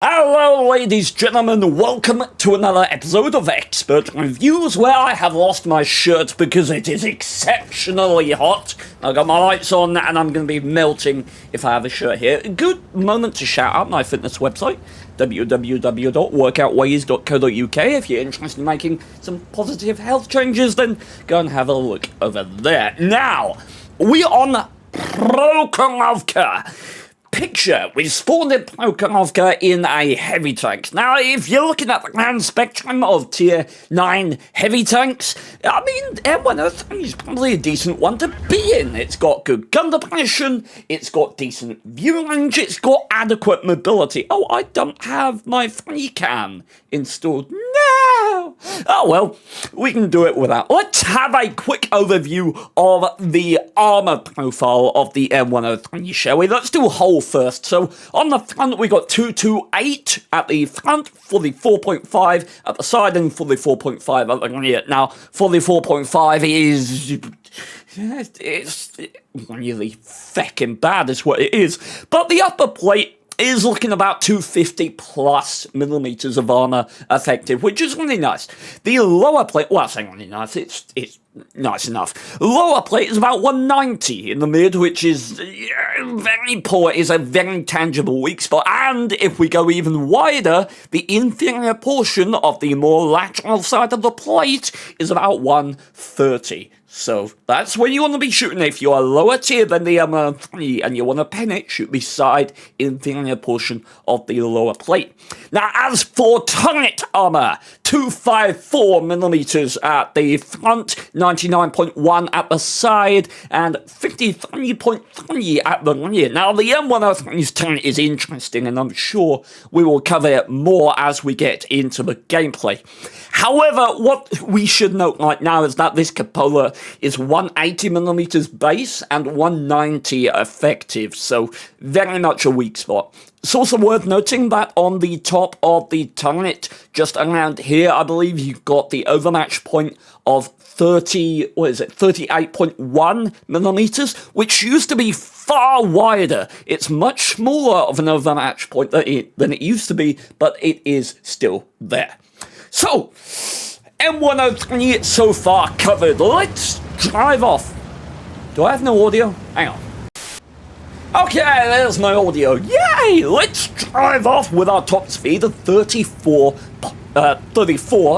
Hello ladies, gentlemen, welcome to another episode of Expert Reviews where I have lost my shirt because it is exceptionally hot. I've got my lights on and I'm going to be melting if I have a shirt here. A good moment to shout out my fitness website, www.workoutways.co.uk. If you're interested in making some positive health changes, then go and have a look over there. Now, we on Prokhorovka. Picture, we spawned in Prokhorovka in a heavy tank. Now, if you're looking at the grand spectrum of tier 9 heavy tanks, I mean, M103 is probably a decent one to be in. It's got good gun depression, it's got decent view range, it's got adequate mobility. Oh, I don't have my free cam installed. No! Oh well, we can do it without. Let's have a quick overview of the armor profile of the M103, shall we? Let's do whole first. So on the front we got 228 at the front for the 4.5 at the side and for the 4.5 at the rear. Now for the 4.5 is it's really feckin' bad is what it is. But the upper plate is looking about 250 plus millimeters of armor effective, which is really nice. The lower plate, well, I say really nice, it's nice enough. Lower plate is about 190 in the mid, which is very poor, is a very tangible weak spot. And if we go even wider, the inferior portion of the more lateral side of the plate is about 130. So that's where you want to be shooting. If you're lower tier than the M103 and you want to pen it, shoot beside inferior portion of the lower plate. Now, as for turret armor, 254 millimeters at the front, 99.1 at the side, and 53.3 at the rear. Now, the M103's turret is interesting, and I'm sure we will cover it more as we get into the gameplay. However, what we should note right now is that this cupola is 180 millimeters base and 190 effective, so very much a weak spot. It's also worth noting that on the top of the turret, just around here, I believe you've got the overmatch point of 38.1 millimeters, which used to be far wider. It's much smaller of an overmatch point than it used to be, but it is still there. So, M103 so far covered. Let's drive off. Do I have no audio? Hang on. Okay, there's my audio. Yay! Let's drive off with our top speed of 34, I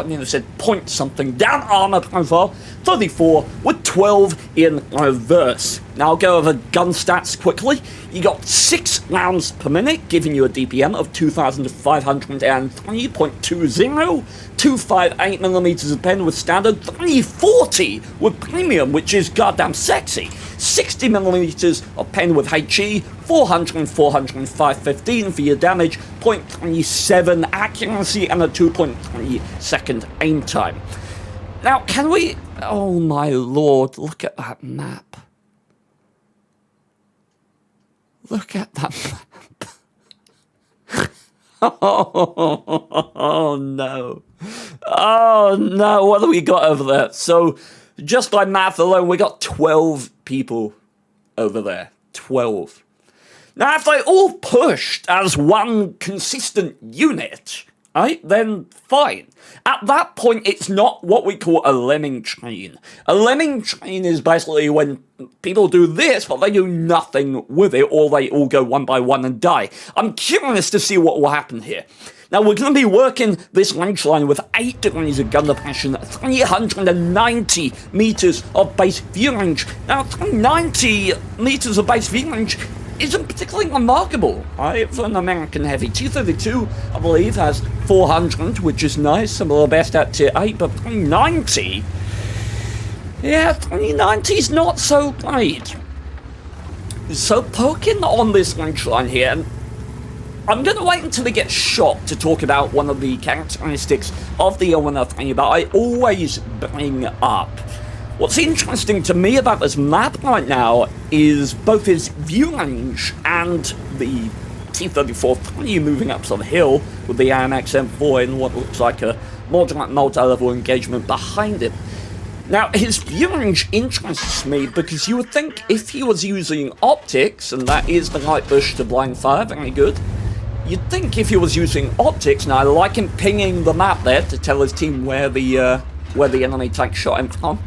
mean I said point something, down armor profile, 34 with 12 in reverse. Now I'll go over gun stats quickly. You got 6 rounds per minute, giving you a DPM of 2,503.20, 258 millimeters of pen with standard, 340 with premium, which is goddamn sexy, 60 millimeters of pen with HE, 400 and 515 for your damage, 0.37 accuracy, and a 2.3 second aim time. Now, can we... Oh my lord, look at that map. Look at that map. Oh no. Oh no, what have we got over there? So, just by math alone, we got 12 people over there. 12. Now, if they all pushed as one consistent unit, right, then fine. At that point, it's not what we call a lemming train. A lemming train is basically when people do this, but they do nothing with it, or they all go one by one and die. I'm curious to see what will happen here. Now, we're going to be working this range line with 8 degrees of gun depression, 390 meters of base view range. Now, 390 meters of base view range isn't particularly remarkable, right, for an American heavy. T-32, I believe, has 400, which is nice, some of the best at tier 8, but 390? Yeah, 390's not so great. So, poking on this range line here, and I'm going to wait until we get shot to talk about one of the characteristics of the M103, but I always bring up. What's interesting to me about this map right now is both his view range and the T-34-3 moving up some hill with the AMX M4 in what looks like a moderate multi-level engagement behind him. Now, his view range interests me because you would think if he was using optics, and that is the right bush to blind fire, very good, you'd think if he was using optics, and I like him pinging the map there to tell his team where the enemy tank shot him from.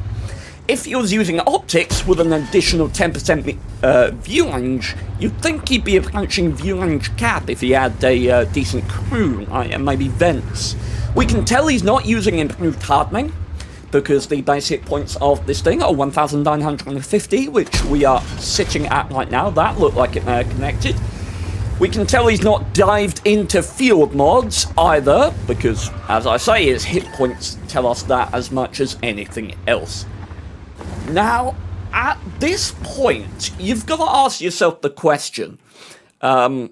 If he was using optics with an additional 10% view range, you'd think he'd be approaching view range cap if he had a decent crew, right, and maybe vents. We can tell he's not using improved hardening, because the base hit points of this thing are 1,950, which we are sitting at right now. That looked like it may have connected. We can tell he's not dived into field mods either, because, as I say, his hit points tell us that as much as anything else. Now, at this point, you've got to ask yourself the question, are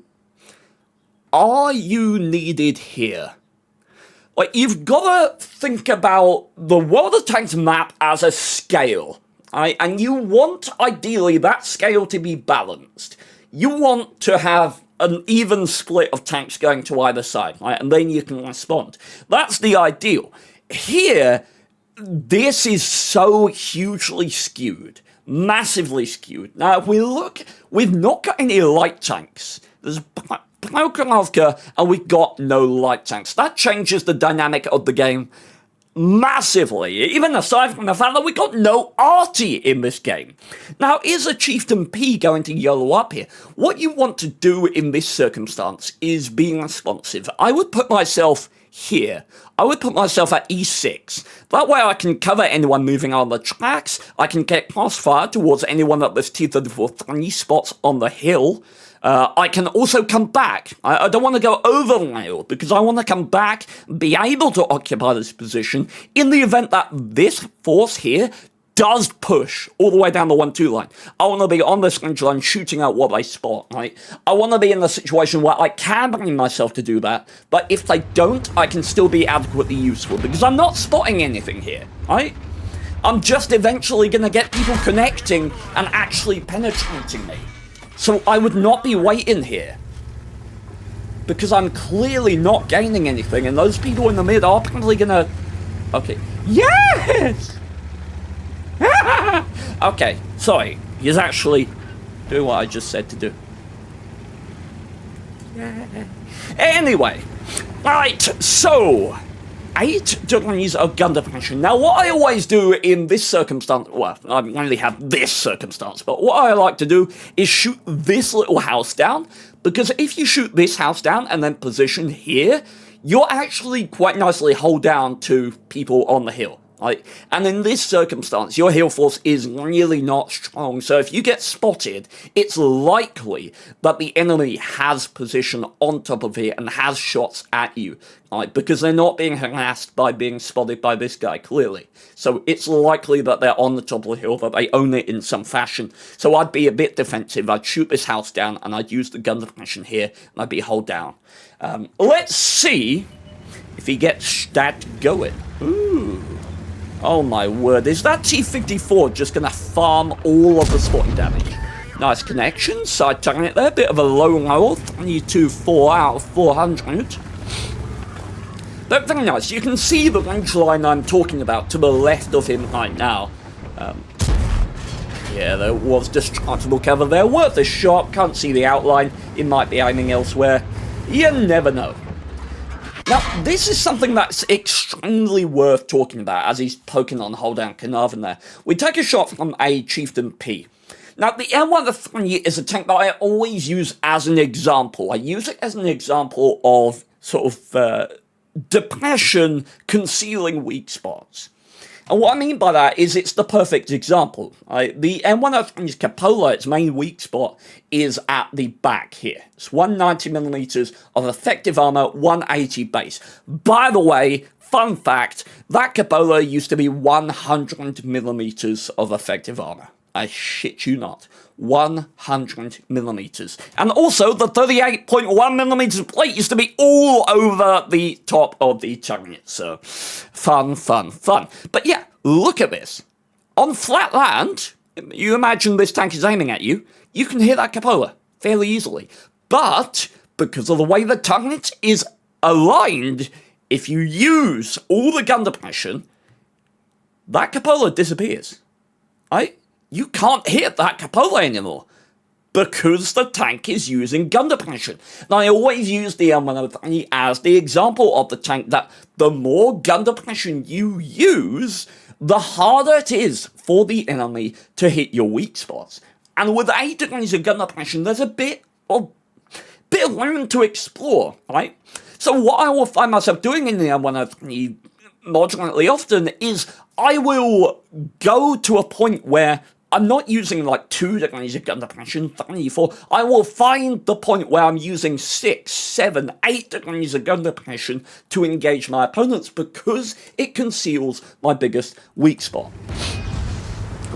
you needed here? Like, you've got to think about the World of Tanks map as a scale, right? And you want, ideally, that scale to be balanced. You want to have an even split of tanks going to either side, right? And then you can respond. That's the ideal. Here, this is so hugely skewed, massively skewed. Now, if we look, we've not got any light tanks. There's Prokhorovka, and we've got no light tanks. That changes the dynamic of the game massively, even aside from the fact that we got no arty in this game. Now, is a Chieftain P going to YOLO up here? What you want to do in this circumstance is being responsive. I would put myself here. I would put myself at E6. That way I can cover anyone moving on the tracks. I can get crossfire towards anyone at this T-34-3 spots on the hill. I can also come back. I don't want to go over rail, because I want to come back, be able to occupy this position in the event that this force here does push all the way down the 1-2 line. I want to be on this range line shooting out what they spot, right? I want to be in the situation where I can bring myself to do that, but if they don't, I can still be adequately useful, because I'm not spotting anything here, right? I'm just eventually going to get people connecting and actually penetrating me. So I would not be waiting here, because I'm clearly not gaining anything, and those people in the mid are probably gonna... Okay. Yes! Okay, sorry. He's actually doing what I just said to do. Anyway. Right, so... 8 degrees of gun depression. Now, what I always do in this circumstance, well, I only have this circumstance, but what I like to do is shoot this little house down, because if you shoot this house down and then position here, you'll actually quite nicely hold down to people on the hill. Right? And in this circumstance, your hill force is really not strong, so if you get spotted, it's likely that the enemy has position on top of here and has shots at you, right? Because they're not being harassed by being spotted by this guy, clearly. So it's likely that they're on the top of the hill, that they own it in some fashion. So I'd be a bit defensive. I'd shoot this house down, and I'd use the gun depression here, and I'd be hold down. Let's see if he gets that going. Ooh. Oh my word, is that T-54 just going to farm all of the spotting damage? Nice connection, side target there, bit of a low roll, 324 out of 400. But very nice, you can see the range line I'm talking about to the left of him right now. Yeah, there was destructible cover there, worth a shot, can't see the outline, it might be aiming elsewhere, you never know. Now, this is something that's extremely worth talking about as he's poking on hold down Carnarvon there. We take a shot from a Chieftain P. Now, the M103 is a tank that I always use as an example. I use it as an example of sort of depression concealing weak spots. And what I mean by that is it's the perfect example. The M103's Cupola, its main weak spot, is at the back here. It's 190mm of effective armor, 180 base. By the way, fun fact, that Cupola used to be 100mm of effective armor. I shit you not. 100mm. And also, the 38.1mm plate used to be all over the top of the turret. So, fun, fun, fun. But yeah, look at this. On flat land, you imagine this tank is aiming at you, you can hit that Cupola fairly easily. But, because of the way the turret is aligned, if you use all the gun depression, that Cupola disappears. Right? You can't hit that Cupola anymore, because the tank is using gun depression. Now, I always use the M103 as the example of the tank that the more gun depression you use, the harder it is for the enemy to hit your weak spots. And with 8 degrees of gun depression, there's a bit of room to explore, right? So what I will find myself doing in the M103 moderately often is I will go to a point where I'm not using like 2 degrees of gun depression, 3, 4. I will find the point where I'm using 6, 7, 8 degrees of gun depression to engage my opponents because it conceals my biggest weak spot.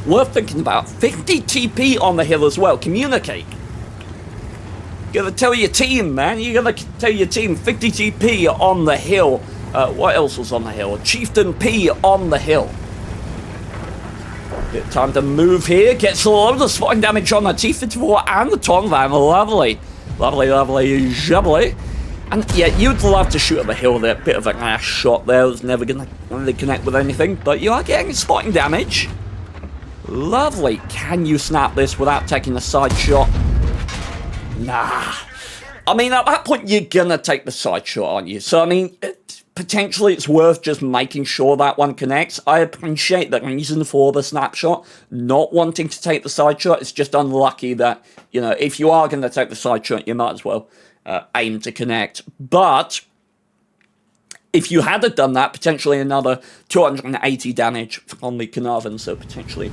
Worth thinking about. 50 TP on the hill as well. Communicate. You gotta tell your team, man. You gotta tell your team 50 TP on the hill. What else was on the hill? Chieftain P on the hill. Bit of time to move here. Gets a load of spotting damage on the T-54 and the Tongvan. Lovely. Lovely, lovely, jubbly. And yeah, you'd love to shoot at the hill there. Bit of an ass shot there. It's never gonna really connect with anything. But you are getting spotting damage. Lovely. Can you snap this without taking the side shot? Nah. I mean, at that point, you're gonna take the side shot, aren't you? So, I mean, potentially it's worth just making sure that one connects. I appreciate the reason for the snapshot, not wanting to take the side shot. It's just unlucky that, you know, if you are gonna take the side shot, you might as well aim to connect. But if you had done that, potentially another 280 damage from the Carnarvon, so potentially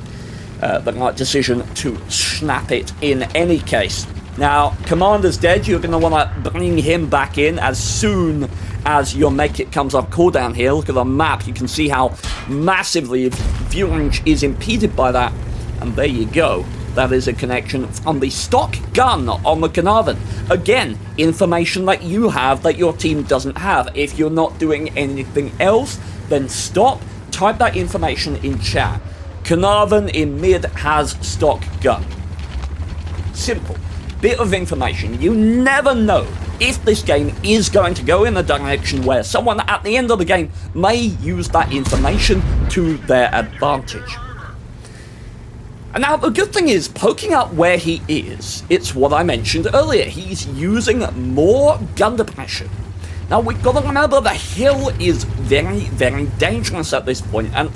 the right decision to snap it in any case. Now, Commander's dead. You're going to want to bring him back in as soon as your medkit comes off cooldown here. Look at the map. You can see how massively view range is impeded by that. And there you go. That is a connection from the stock gun on the Carnarvon. Again, information that you have that your team doesn't have. If you're not doing anything else, then stop. Type that information in chat. Carnarvon in mid has stock gun. Simple. Bit of information. You never know if this game is going to go in a direction where someone at the end of the game may use that information to their advantage. And now the good thing is, poking out where he is, it's what I mentioned earlier. He's using more gun depression. Now we've got to remember the hill is very, very dangerous at this point, and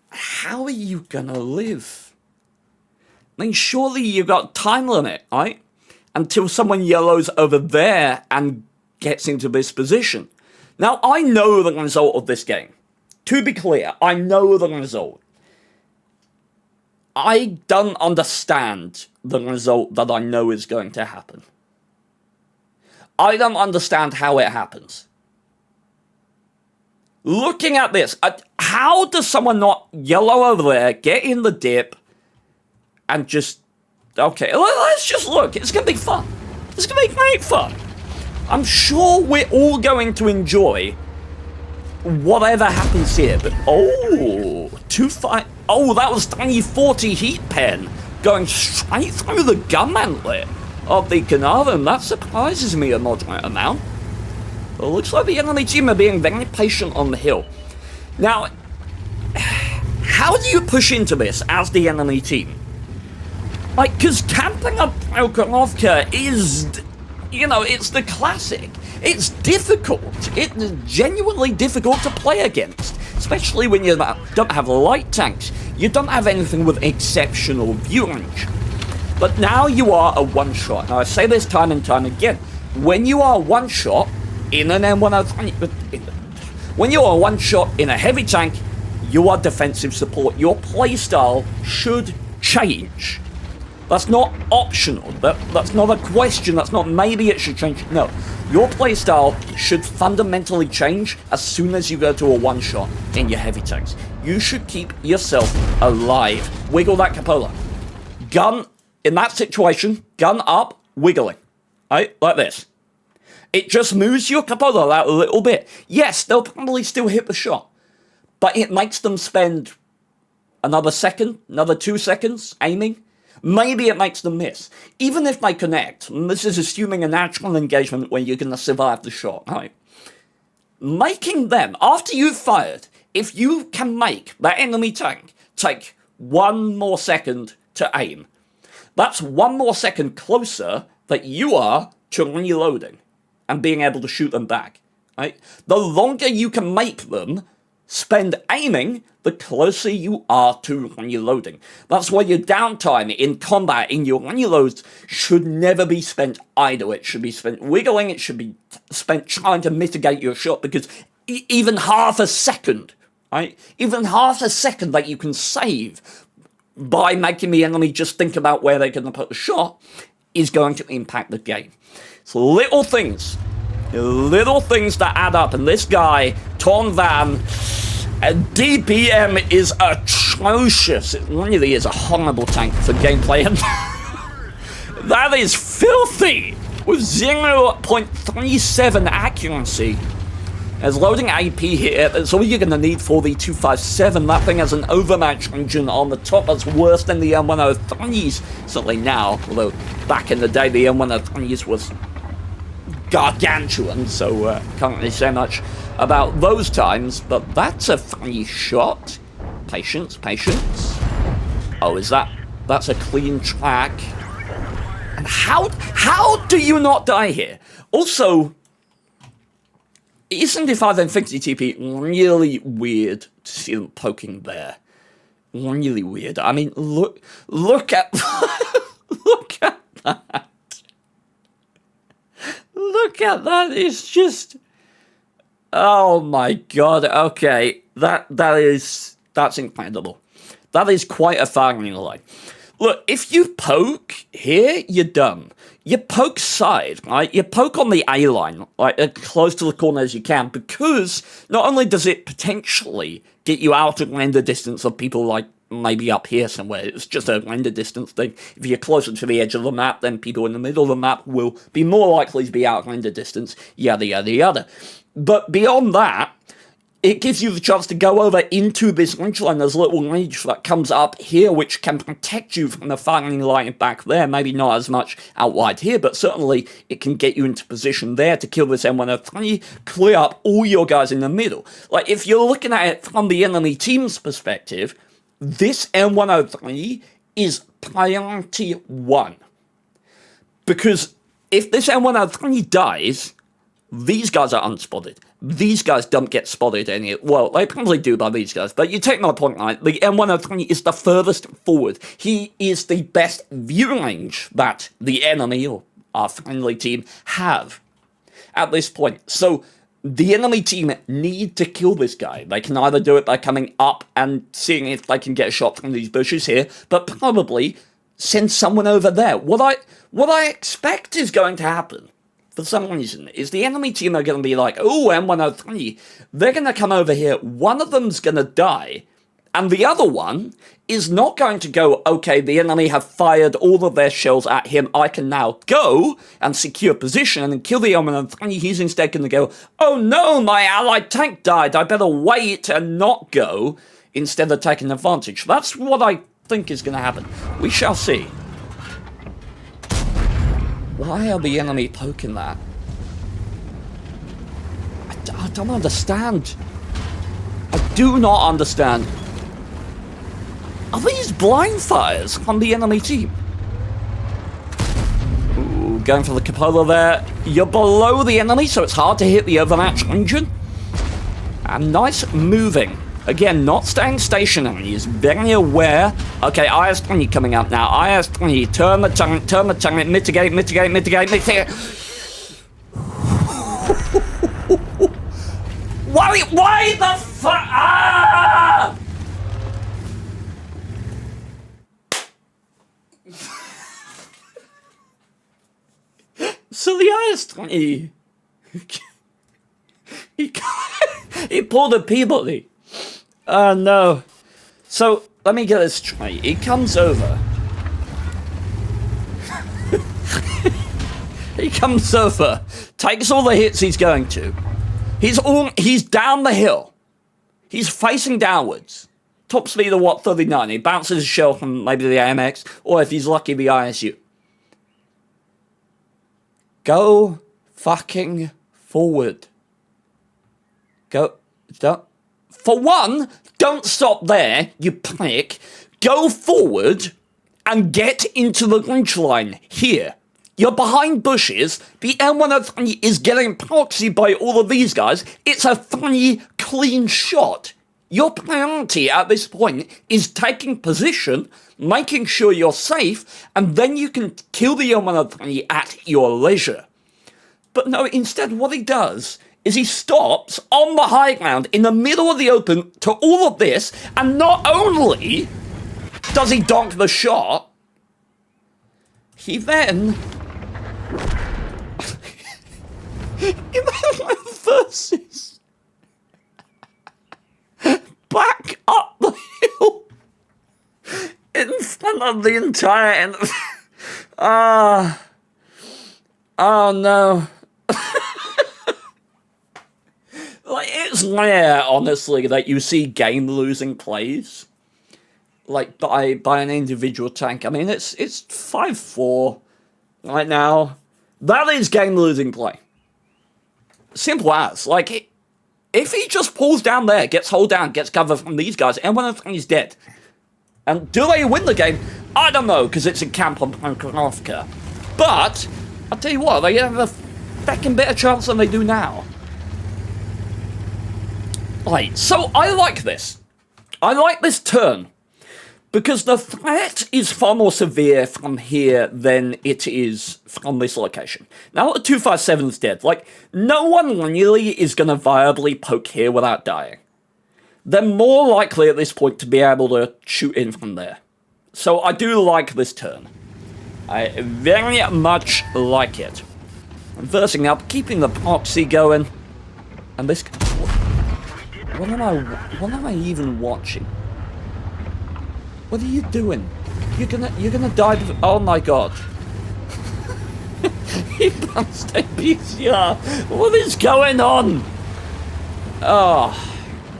how are you gonna live? I mean, surely you've got time limit, right? Until someone yellows over there and gets into this position. Now, I know the result of this game. To be clear, I know the result. I don't understand the result that I know is going to happen. I don't understand how it happens. Looking at this, how does someone not yellow over there, get in the dip, and just, okay, let's just look. It's going to be fun. It's going to be great fun. I'm sure we're all going to enjoy whatever happens here. But, oh, that was 340 heat pen going straight through the gun mantlet of the Carnarvon. That surprises me a moderate amount. But it looks like the enemy team are being very patient on the hill. Now, how do you push into this as the enemy team? Like, because camping a Prokhorovka is, you know, it's the classic. It's difficult. It's genuinely difficult to play against, especially when you don't have light tanks. You don't have anything with exceptional view range. But now you are a one-shot. Now, I say this time and time again. When you are one-shot in an M103, when you are one-shot in a heavy tank, you are defensive support. Your playstyle should change. That's not optional. That's not a question. That's not maybe it should change. No. Your playstyle should fundamentally change as soon as you go to a one-shot in your heavy tanks. You should keep yourself alive. Wiggle that cupola. Gun, in that situation, gun up, wiggling. Right? Like this. It just moves your cupola out a little bit. Yes, they'll probably still hit the shot. But it makes them spend another second, another 2 seconds aiming. Maybe it makes them miss. Even if they connect, and this is assuming a natural engagement where you're going to survive the shot, right? Making them, after you've fired, if you can make that enemy tank take 1 more second to aim, That's 1 more second closer that you are to reloading and being able to shoot them back. Right? The longer you can make them spend aiming, the closer you are to reloading. That's why your downtime in combat, in your reloads, should never be spent idle. It should be spent wiggling, it should be spent trying to mitigate your shot, because even half a second, right? Even half a second that you can save by making the enemy just think about where they're going to put the shot is going to impact the game. So little things that add up, and this guy, Ton Van, DPM is atrocious. It really is a horrible tank for gameplay, and that is filthy with 0.37 accuracy. As loading AP here, that's all you're going to need for the 257. That thing has an overmatch engine on the top that's worse than the M103s, certainly now, although back in the day the M103s was gargantuan, so can't really say much about those times, but that's a funny shot. Patience. Oh, that's a clean track. And how do you not die here? Also, E75 Infinity TP, really weird to see them poking there. Really weird. I mean, look at look at that. Look at that. It's just, oh my god. Okay, that's incredible. That is quite a firing line. Look, if you poke here, you're done. You poke side, right? You poke on the A line, like as close to the corner as you can, because not only does it potentially get you out of render distance of people like maybe up here somewhere, it's just a render distance thing. If you're closer to the edge of the map, then people in the middle of the map will be more likely to be out of render distance, yada yada yada. But beyond that, it gives you the chance to go over into this ridge line. There's a little ridge that comes up here, which can protect you from the firing line back there. Maybe not as much out wide here, but certainly it can get you into position there to kill this M103, clear up all your guys in the middle. Like, if you're looking at it from the enemy team's perspective, this M103 is priority 1. Because if this M103 dies, these guys are unspotted. These guys don't get spotted any. Well, they probably do by these guys, but you take my point, right? The M103 is the furthest forward. He is the best view range that the enemy or our friendly team have at this point. So the enemy team need to kill this guy. They can either do it by coming up and seeing if they can get a shot from these bushes here, but probably send someone over there. What I expect is going to happen, for some reason, is the enemy team are going to be like, oh, M103, they're going to come over here, one of them's going to die, and the other one is not going to go, okay, the enemy have fired all of their shells at him, I can now go and secure position and kill the M103. He's instead going to go, oh no, my allied tank died, I better wait and not go, instead of taking advantage. That's what I think is going to happen. We shall see. Why are the enemy poking that? I don't understand. I do not understand. Are these blind fires from the enemy team? Ooh, going for the cupola there. You're below the enemy, so it's hard to hit the overmatch engine. And nice moving. Again, not staying stationary. He's very aware. Okay, IS-20 coming up now. IS-20, turn the turret, mitigate. Why the fuck? Ah! So the IS-20, he pulled a Peabody. Oh no. So, let me get this straight. He comes over. He comes over, takes all the hits he's going to. He's down the hill. He's facing downwards. Top speed of what, 39. He bounces a shell from maybe the AMX, or if he's lucky, the ISU. Go fucking forward. For one, don't stop there, you prick. Go forward and get into the lunch line here. You're behind bushes, the M103 is getting proxied by all of these guys, it's a funny, clean shot. Your priority at this point is taking position, making sure you're safe, and then you can kill the M103 at your leisure. But no, instead what he does is he stops on the high ground in the middle of the open to all of this, and not only does he donk the shot, he then versus back up the hill in front of the entire oh no. Like, it's rare, honestly, that you see game-losing plays, like, by an individual tank. I mean, it's 5-4 right now. That is game-losing play. Simple as. Like, if he just pulls down there, gets hold down, gets cover from these guys, and one of them is dead. And do they win the game? I don't know, because it's a camp on Kronofka. But, I'll tell you what, they have a feckin' better chance than they do now. Right, so I like this. I like this turn. Because the threat is far more severe from here than it is from this location. Now that 257's dead, like, no one really is going to viably poke here without dying. They're more likely at this point to be able to shoot in from there. So I do like this turn. I very much like it. I'm versing up, keeping the proxy going. And this... What am I even watching? What are you doing? You're gonna die. Oh my god! He bounced a PCR. What is going on? Oh,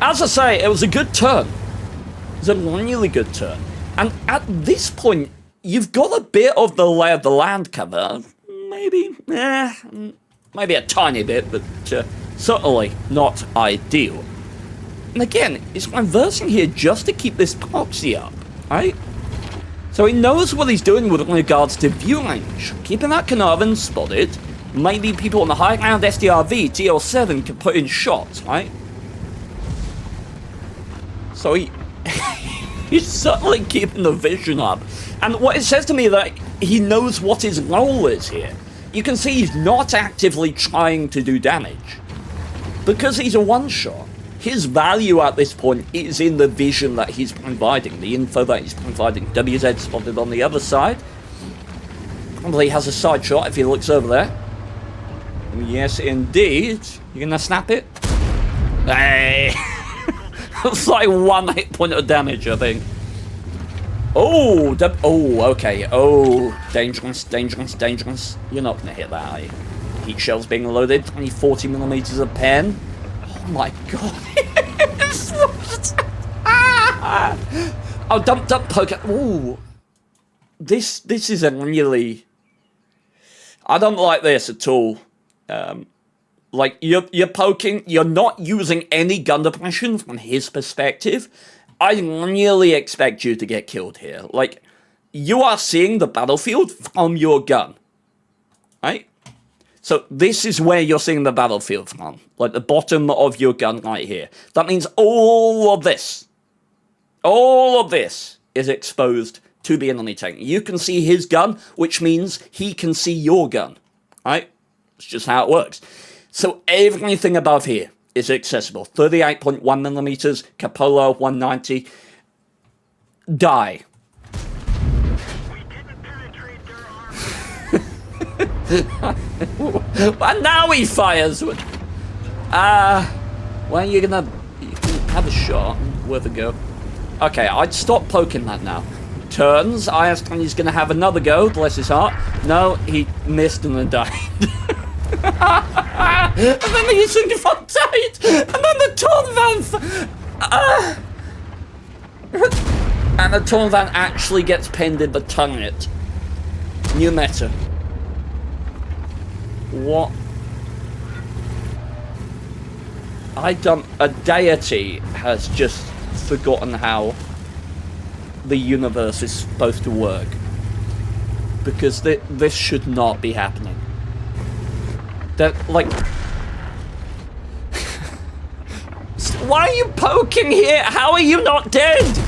as I say, it was a good turn. It was a really good turn. And at this point, you've got a bit of the lay of the land cover. Maybe a tiny bit, but certainly not ideal. And again, it's reversing here just to keep this proxy up, right? So he knows what he's doing with regards to view range. Keeping that Carnarvon spotted, maybe people on the high ground SDRV, TL7 can put in shots, right? So he's certainly keeping the vision up. And what it says to me that he knows what his role is here. You can see he's not actively trying to do damage. Because he's a one-shot. His value at this point is in the vision that he's providing, the info that he's providing. WZ spotted on the other side. Probably has a side shot if he looks over there. Yes, indeed. You gonna snap it? Hey! That's like 1 hit point of damage, I think. Oh, okay. Oh, dangerous, dangerous, dangerous. You're not gonna hit that, are you? Heat shells being loaded, 40mm of pen. Oh my god. Oh, dump, poke. Ooh. This is a really... I don't like this at all. Like, you're poking, you're not using any gun depression from his perspective. I really expect you to get killed here. Like, you are seeing the battlefield from your gun. Right? So this is where you're seeing the battlefield from. Like the bottom of your gun right here. That means all of this is exposed to the enemy tank. You can see his gun, which means he can see your gun. Right? It's just how it works. So everything above here is accessible. 38.1mm, Capola 190. Die. And now he fires. When you can have a shot, worth a go. Okay, I'd stop poking that now. Turns, I asked when he's gonna have another go, bless his heart. No, he missed and then died. And then the Isungifon died! And then the Tornvan... and the Tornvan actually gets pinned in the turret. New meta. What? A deity has just forgotten how the universe is supposed to work. Because this should not be happening. That, like... Why are you poking here? How are you not dead?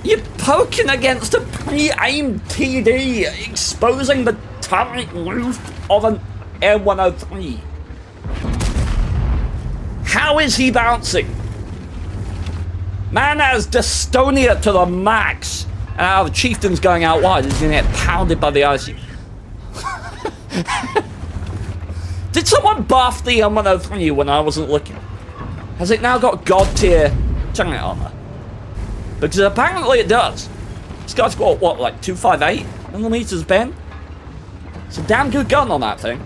You're poking against a pre-aimed TD, exposing the turret roof of an M103. How is he bouncing? Man has dystonia to the max. And the chieftain's going out wide. He's gonna get pounded by the IC. Did someone buff the M103 when I wasn't looking? Has it now got god tier turret armor? Because apparently it does. This guy's got what, like 258 millimeters bend? It's a damn good gun on that thing.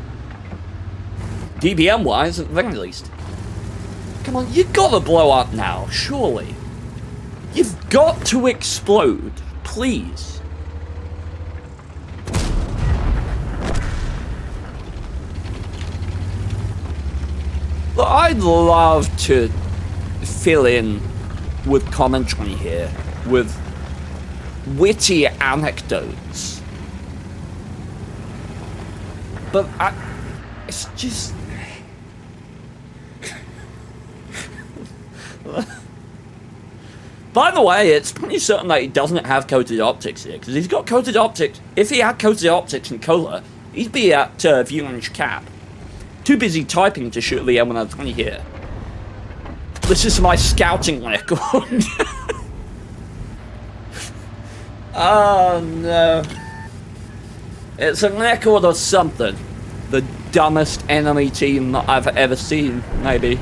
DBM wise, at the very least. Come on, you've got to blow up now, surely. You've got to explode, please. Look, I'd love to fill in with commentary here, with witty anecdotes. But it's just... By the way, it's pretty certain that he doesn't have coated optics here, because he's got coated optics. If he had coated optics in Cola, he'd be at view range cap. Too busy typing to shoot the M103 here. This is my scouting record. Oh no. It's a record of something. The dumbest enemy team that I've ever seen, maybe.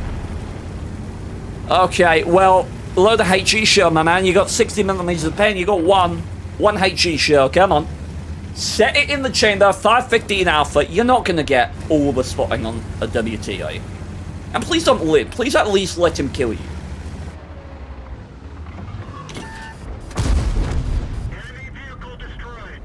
Okay, well, load of HE shell, my man. You got 60 millimeters of pen. You got one HE shell. Come on. Set it in the chamber, 515 alpha. You're not going to get all the spotting on a WTA. And please don't live. Please at least let him kill you. Enemy vehicle destroyed.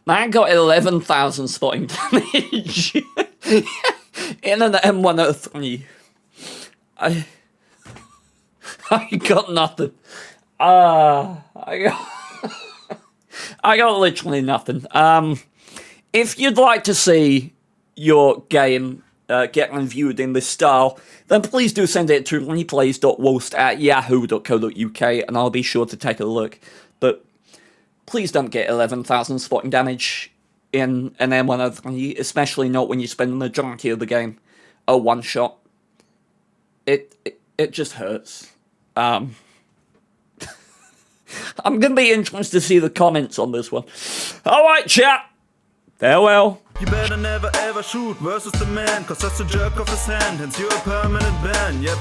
Man got 11,000 spotting damage in an M103. I got nothing. I got literally nothing. If you'd like to see your game get reviewed in this style, then please do send it to replays.wallst at yahoo.co.uk and I'll be sure to take a look. But please don't get 11,000 spotting damage in an M103, especially not when you spend the majority of the game a one-shot. It just hurts. I'm gonna be interested to see the comments on this one. Alright, chat. Farewell. You better never ever shoot versus the man, cause that's a jerk of his hand, hence you're a permanent ban, yep.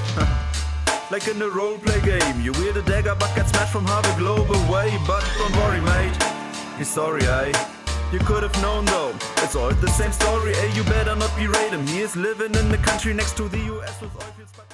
Like in a roleplay game, you wield a dagger but get smashed from half a globe away. But don't worry mate, he's sorry you could have known though, it's all the same story, you better not berate him. He is living in the country next to the US with oil fields.